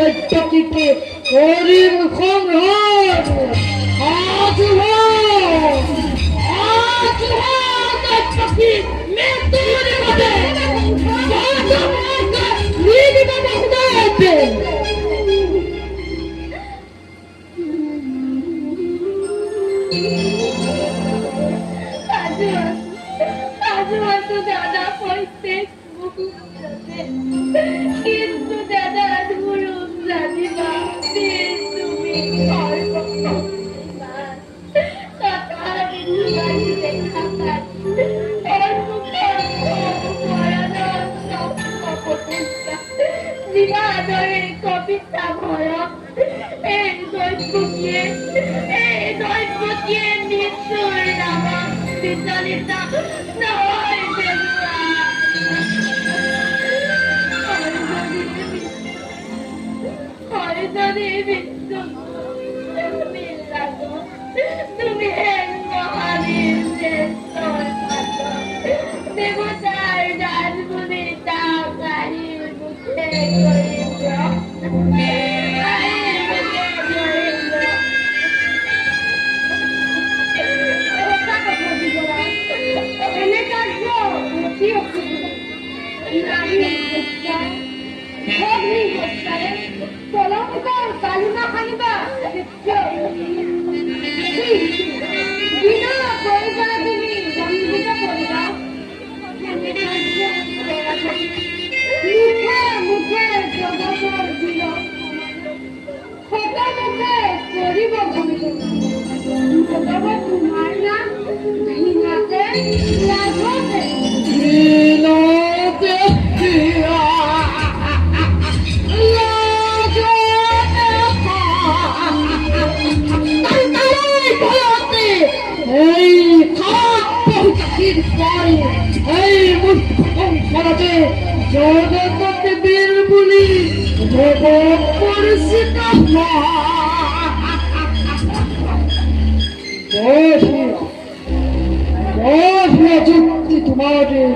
সত্যটিকে করিম সংহার আজ সত্যটি মৃত্যুর মধ্যে দাদা পড়তে কিন্তু দাদা ধরুন জানিবা তুমি কবিতা ভরা এই দৈবকে মৃত্যুর নামা বিচলিতা নয় তুমি মহাবীর দেবতার রাজগুলি টাকারির মুখে কালিমা খানিবা বিনা প্রয়োজনে তুমি বন্ধুত করিবা মুখে মুখে জগতের দিল খোটা মুখে করিব ভূমিত তবে তোমার নাম ঘৃণাতে লাঘতে জগতে বীর বলি জগৎ পরিচিত যুক্তি তোমাদের